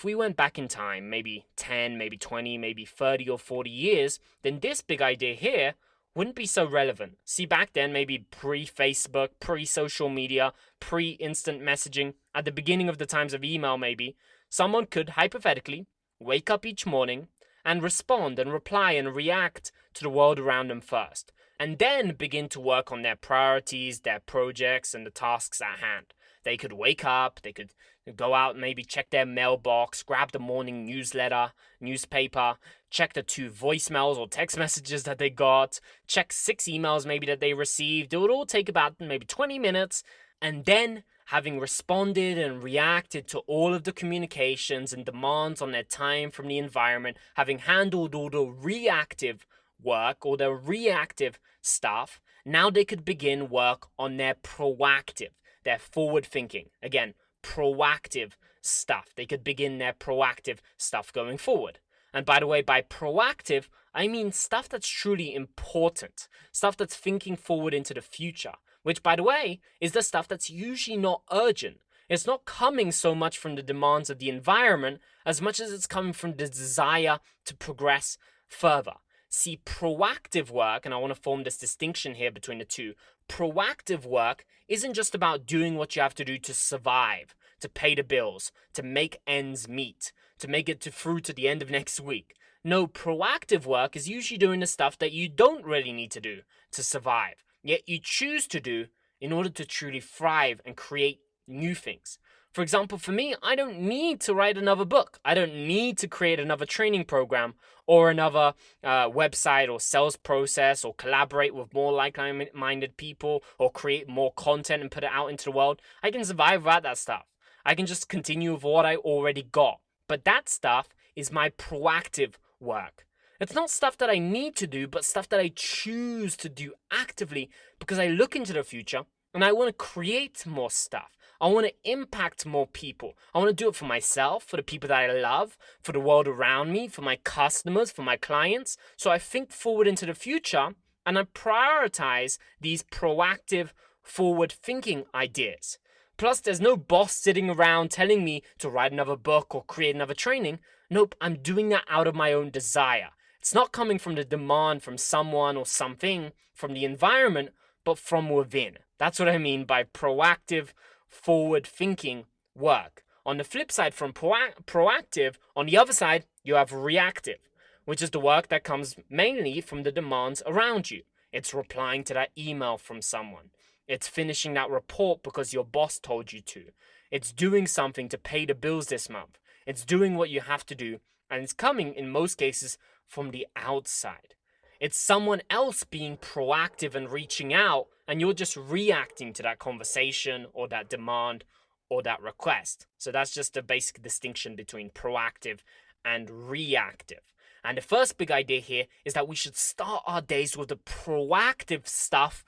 If we went back in time, maybe 10, maybe 20, maybe 30 or 40 years, then this big idea here wouldn't be so relevant. See, back then, maybe pre-Facebook, pre-social media, pre-instant messaging, at the beginning of the times of email maybe, someone could hypothetically wake up each morning and respond and reply and react to the world around them first, and then begin to work on their priorities, their projects, and the tasks at hand. They could wake up, they could go out and maybe check their mailbox, grab the morning newspaper, check the 2 voicemails or text messages that they got, check 6 emails maybe that they received. It would all take about maybe 20 minutes, and then having responded and reacted to all of the communications and demands on their time from the environment, having handled all the reactive work or the reactive stuff, now they could begin work on their proactive, their forward thinking. Again, proactive stuff. They could begin their proactive stuff going forward. And by the way, by proactive, I mean stuff that's truly important, stuff that's thinking forward into the future, which, by the way, is the stuff that's usually not urgent. It's not coming so much from the demands of the environment as much as it's coming from the desire to progress further. See, proactive work, and I want to form this distinction here between the two, proactive work isn't just about doing what you have to do to survive, to pay the bills, to make ends meet, to make it through to the end of next week. No, proactive work is usually doing the stuff that you don't really need to do to survive, yet you choose to do in order to truly thrive and create new things. For example, for me, I don't need to write another book. I don't need to create another training program or another website or sales process or collaborate with more like-minded people or create more content and put it out into the world. I can survive without that stuff. I can just continue with what I already got. But that stuff is my proactive work. It's not stuff that I need to do, but stuff that I choose to do actively because I look into the future and I want to create more stuff. I want to impact more people. I want to do it for myself, for the people that I love, for the world around me, for my customers, for my clients. So I think forward into the future and I prioritize these proactive, forward-thinking ideas. Plus, there's no boss sitting around telling me to write another book or create another training. Nope, I'm doing that out of my own desire. It's not coming from the demand from someone or something, from the environment, but from within. That's what I mean by proactive, forward-thinking work. On the flip side from proactive, on the other side, you have reactive, which is the work that comes mainly from the demands around you. It's replying to that email from someone. It's finishing that report because your boss told you to. It's doing something to pay the bills this month. It's doing what you have to do, and it's coming, in most cases, from the outside. It's someone else being proactive and reaching out, and you're just reacting to that conversation or that demand or that request. So that's just the basic distinction between proactive and reactive. And the first big idea here is that we should start our days with the proactive stuff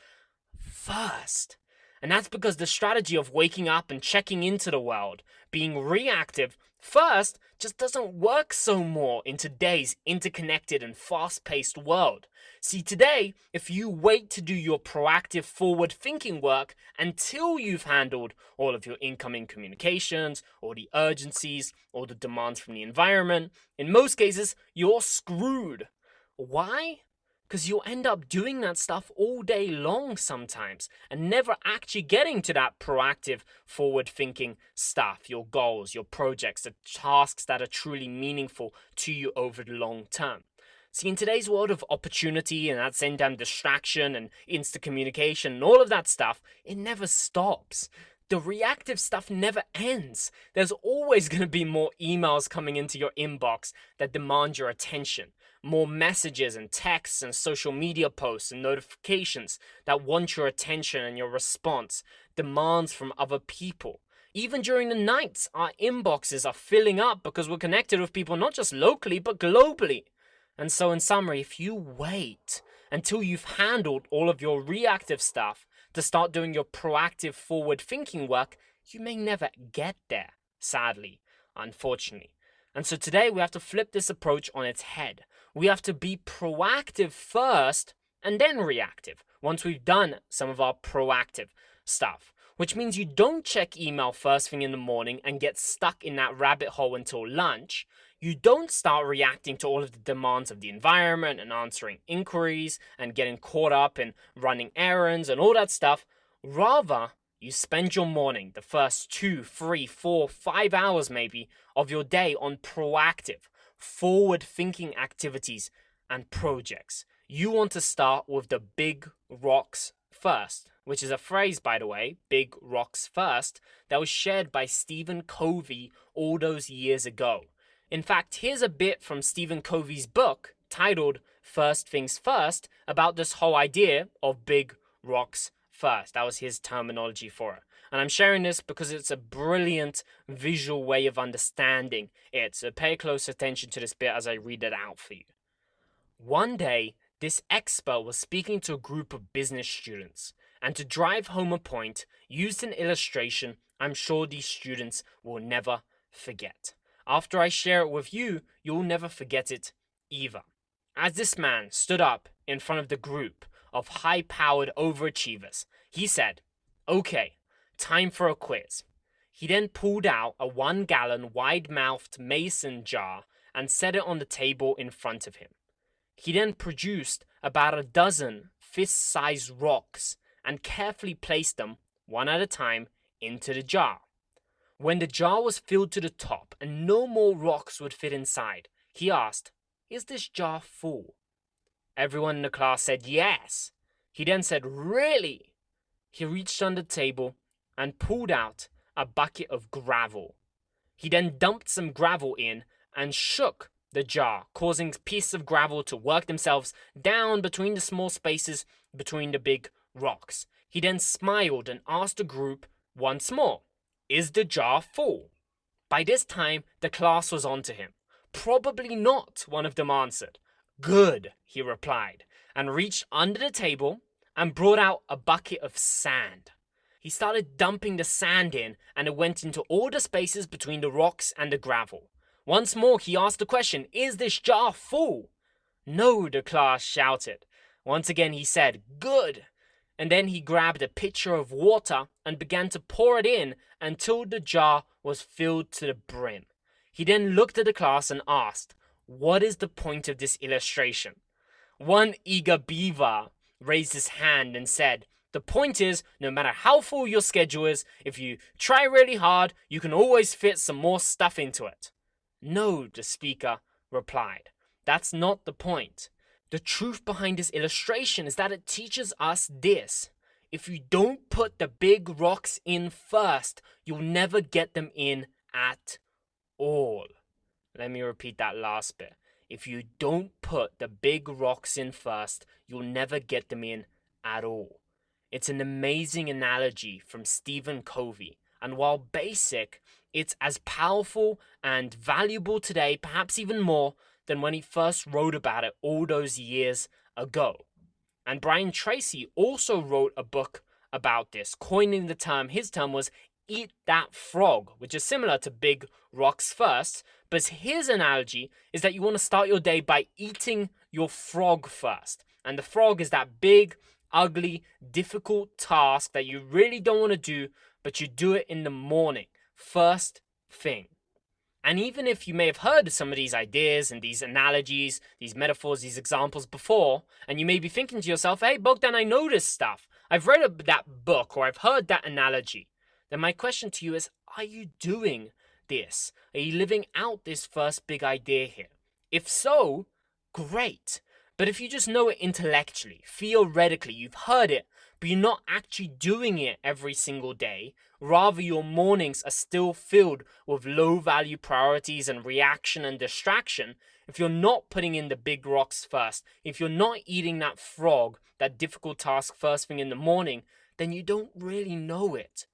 first. And that's because the strategy of waking up and checking into the world, being reactive first, just doesn't work so more in today's interconnected and fast-paced world. See, today, if you wait to do your proactive forward-thinking work until you've handled all of your incoming communications, or the urgencies, or the demands from the environment, in most cases, you're screwed. Why? Because you'll end up doing that stuff all day long sometimes and never actually getting to that proactive, forward-thinking stuff, your goals, your projects, the tasks that are truly meaningful to you over the long term. See, in today's world of opportunity and at the same time distraction and instant communication and all of that stuff, it never stops. The reactive stuff never ends. There's always going to be more emails coming into your inbox that demand your attention. More messages and texts and social media posts and notifications that want your attention and your response, demands from other people. Even during the nights, our inboxes are filling up because we're connected with people not just locally, but globally. And so in summary, if you wait until you've handled all of your reactive stuff to start doing your proactive forward-thinking work, you may never get there, sadly, unfortunately. And so today we have to flip this approach on its head. We have to be proactive first and then reactive once we've done some of our proactive stuff. which means you don't check email first thing in the morning and get stuck in that rabbit hole until lunch. You don't start reacting to all of the demands of the environment and answering inquiries and getting caught up in running errands and all that stuff. Rather, you spend your morning, the first 2, 3, 4, 5 hours maybe of your day on proactive, forward-thinking activities and projects. You want to start with the big rocks first, which is a phrase, by the way, big rocks first, that was shared by Stephen Covey all those years ago. In fact, here's a bit from Stephen Covey's book titled First Things First about this whole idea of big rocks first. That was his terminology for it. And I'm sharing this because it's a brilliant visual way of understanding it. So pay close attention to this bit as I read it out for you. One day, this expert was speaking to a group of business students, and to drive home a point, used an illustration I'm sure these students will never forget. After I share it with you, you'll never forget it either. As this man stood up in front of the group of high-powered overachievers, he said, "Okay, time for a quiz." He then pulled out a 1-gallon wide-mouthed mason jar and set it on the table in front of him. He then produced about a dozen fist-sized rocks and carefully placed them, one at a time, into the jar. When the jar was filled to the top and no more rocks would fit inside, he asked, "Is this jar full?" Everyone in the class said yes. He then said, "Really?" He reached under the table and pulled out a bucket of gravel. He then dumped some gravel in and shook the jar, causing pieces of gravel to work themselves down between the small spaces between the big rocks. He then smiled and asked the group once more, "Is the jar full?" By this time, the class was on to him. "Probably not," one of them answered. "Good," he replied, and reached under the table and brought out a bucket of sand. He started dumping the sand in, and it went into all the spaces between the rocks and the gravel. Once more, he asked the question, "Is this jar full?" "No," the class shouted. Once again, he said, "Good." And then he grabbed a pitcher of water and began to pour it in until the jar was filled to the brim. He then looked at the class and asked, "What is the point of this illustration?" One eager beaver raised his hand and said, "The point is, no matter how full your schedule is, if you try really hard, you can always fit some more stuff into it." "No," the speaker replied. "That's not the point. The truth behind this illustration is that it teaches us this. If you don't put the big rocks in first, you'll never get them in at all." Let me repeat that last bit. If you don't put the big rocks in first, you'll never get them in at all. It's an amazing analogy from Stephen Covey, and while basic, it's as powerful and valuable today, perhaps even more, than when he first wrote about it all those years ago. And Brian Tracy also wrote a book about this, coining the term. His term was "eat that frog," which is similar to big rocks first, but his analogy is that you want to start your day by eating your frog first. And the frog is that big, ugly, difficult task that you really don't want to do, but you do it in the morning, first thing. And even if you may have heard some of these ideas and these analogies, these metaphors, these examples before, and you may be thinking to yourself, "Hey, Bogdan, I know this stuff. I've read that book or I've heard that analogy." Then my question to you is, are you doing this? Are you living out this first big idea here? If so, great. But if you just know it intellectually, theoretically, you've heard it, but you're not actually doing it every single day, rather your mornings are still filled with low-value priorities and reaction and distraction, if you're not putting in the big rocks first, if you're not eating that frog, that difficult task first thing in the morning, then you don't really know it.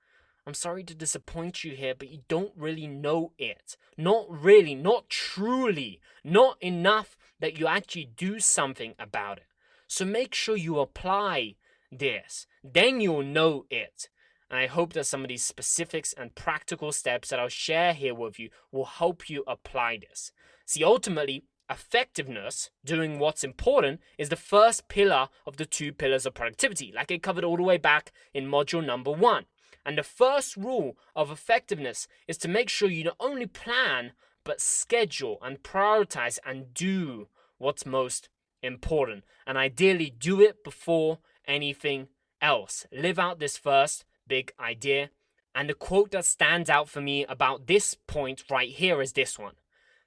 I'm sorry to disappoint you here, but you don't really know it. Not really, not truly, not enough that you actually do something about it. So make sure you apply this. Then you'll know it. And I hope that some of these specifics and practical steps that I'll share here with you will help you apply this. See, ultimately, effectiveness, doing what's important, is the first pillar of the 2 pillars of productivity, like I covered all the way back in module number 1. And the first rule of effectiveness is to make sure you not only plan, but schedule and prioritize and do what's most important. And ideally, do it before anything else. Live out this first big idea. And the quote that stands out for me about this point right here is this one: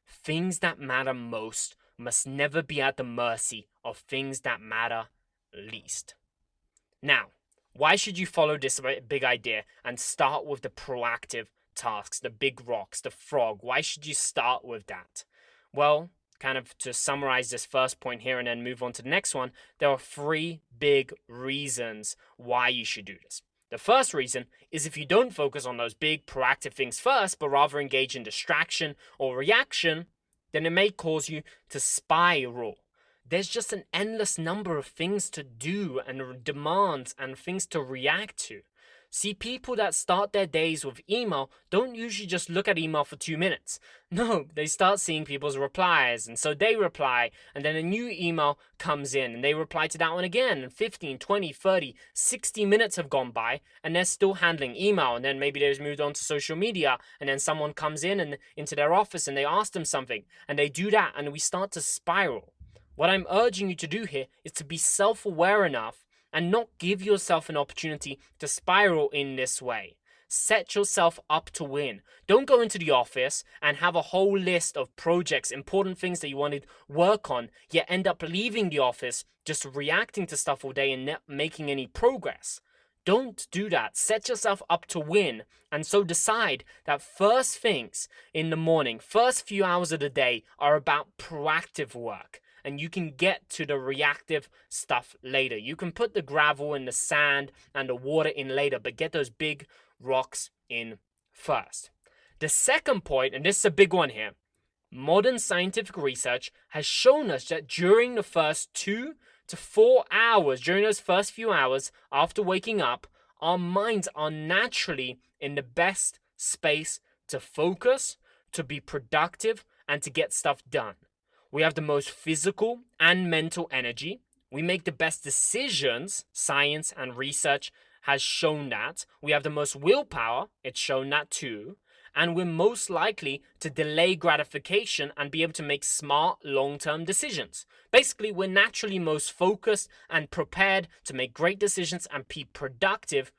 things that matter most must never be at the mercy of things that matter least. Now, why should you follow this big idea and start with the proactive tasks, the big rocks, the frog? Why should you start with that? Well, kind of to summarize this first point here and then move on to the next one, there are 3 big reasons why you should do this. The first reason is if you don't focus on those big proactive things first, but rather engage in distraction or reaction, then it may cause you to spiral. There's just an endless number of things to do and demands and things to react to. See, people that start their days with email don't usually just look at email for 2 minutes. No, they start seeing people's replies, and so they reply, and then a new email comes in, and they reply to that one again, and 15, 20, 30, 60 minutes have gone by, and they're still handling email, and then maybe they've moved on to social media, and then someone comes in and into their office, and they ask them something, and they do that, and we start to spiral. What I'm urging you to do here is to be self-aware enough and not give yourself an opportunity to spiral in this way. Set yourself up to win. Don't go into the office and have a whole list of projects, important things that you want to work on, yet end up leaving the office just reacting to stuff all day and not making any progress. Don't do that. Set yourself up to win, and so decide that first things in the morning, first few hours of the day are about proactive work. And you can get to the reactive stuff later. You can put the gravel and the sand and the water in later, but get those big rocks in first. The second point, and this is a big one here, modern scientific research has shown us that during the first 2 to 4 hours, during those first few hours after waking up, our minds are naturally in the best space to focus, to be productive, and to get stuff done. We have the most physical and mental energy. We make the best decisions. Science and research has shown that. We have the most willpower. It's shown that too. And we're most likely to delay gratification and be able to make smart long-term decisions. Basically, we're naturally most focused and prepared to make great decisions and be productive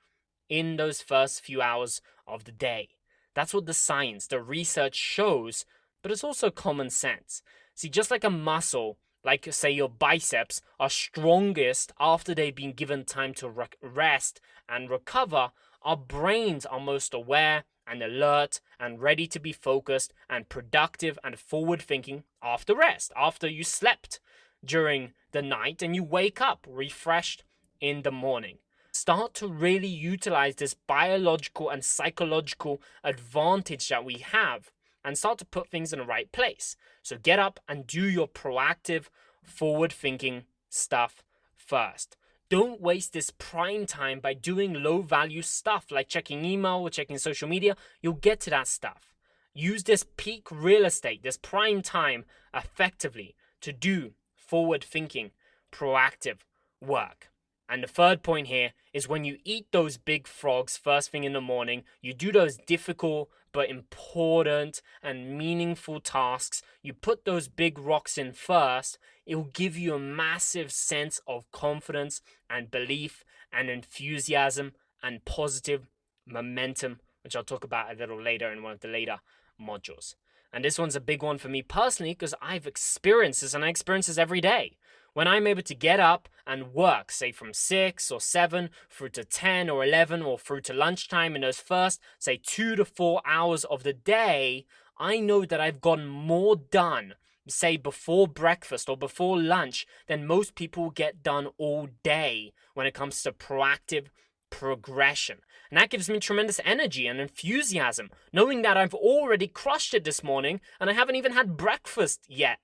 in those first few hours of the day. That's what the science, the research shows, but it's also common sense. See, just like a muscle, like say your biceps, are strongest after they've been given time to rest and recover, our brains are most aware and alert and ready to be focused and productive and forward thinking after rest, after you slept during the night and you wake up refreshed in the morning. Start to really utilize this biological and psychological advantage that we have and start to put things in the right place. So get up and do your proactive, forward-thinking stuff first. Don't waste this prime time by doing low-value stuff like checking email or checking social media. You'll get to that stuff. Use this peak real estate, this prime time, effectively to do forward-thinking, proactive work. And the third point here is when you eat those big frogs first thing in the morning, you do those difficult but important and meaningful tasks, you put those big rocks in first, it will give you a massive sense of confidence and belief and enthusiasm and positive momentum, which I'll talk about a little later in one of the later modules. And this one's a big one for me personally because I've experienced this and I experience this every day. When I'm able to get up and work, say from 6 or 7 through to 10 or 11 or through to lunchtime in those first, say 2 to 4 hours of the day, I know that I've gotten more done, say before breakfast or before lunch, than most people get done all day when it comes to proactive progression. And that gives me tremendous energy and enthusiasm, knowing that I've already crushed it this morning and I haven't even had breakfast yet.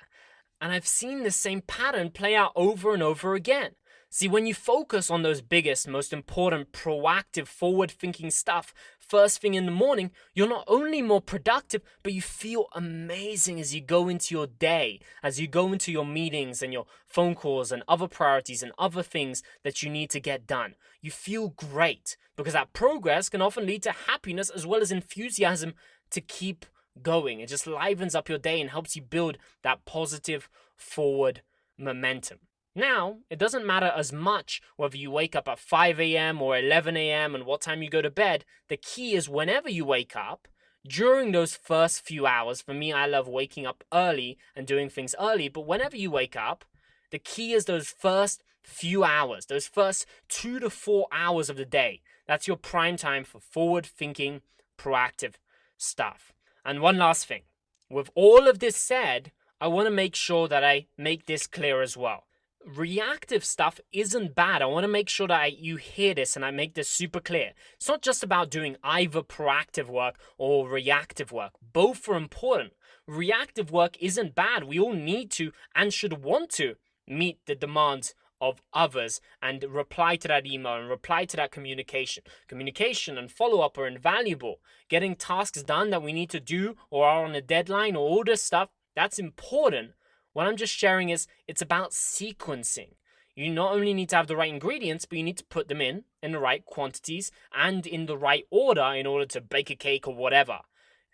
And I've seen the same pattern play out over and over again. See, when you focus on those biggest, most important, proactive, forward-thinking stuff first thing in the morning, you're not only more productive, but you feel amazing as you go into your day, as you go into your meetings and your phone calls and other priorities and other things that you need to get done. You feel great because that progress can often lead to happiness as well as enthusiasm to keep going. It just livens up your day and helps you build that positive forward momentum. Now, it doesn't matter as much whether you wake up at 5 a.m. or 11 a.m. and what time you go to bed. The key is whenever you wake up, during those first few hours, for me, I love waking up early and doing things early, but whenever you wake up, the key is those first few hours, those first 2 to 4 hours of the day. That's your prime time for forward-thinking, proactive stuff. And one last thing. With all of this said, I want to make sure that I make this clear as well. Reactive stuff isn't bad. I want to make sure that you hear this and I make this super clear. It's not just about doing either proactive work or reactive work. Both are important. Reactive work isn't bad. We all need to and should want to meet the demands of others and reply to that email and reply to that communication. Communication and follow-up are invaluable. Getting tasks done that we need to do or are on a deadline or all this stuff, that's important. What I'm just sharing is it's about sequencing. You not only need to have the right ingredients, but you need to put them in the right quantities and in the right order in order to bake a cake or whatever.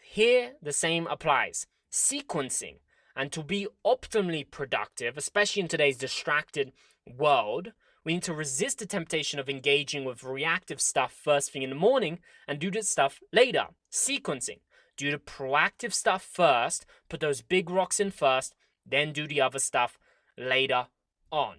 Here, the same applies. Sequencing. And to be optimally productive, especially in today's distracted world, we need to resist the temptation of engaging with reactive stuff first thing in the morning and do this stuff later. Sequencing. Do the proactive stuff first, put those big rocks in first, then do the other stuff later on.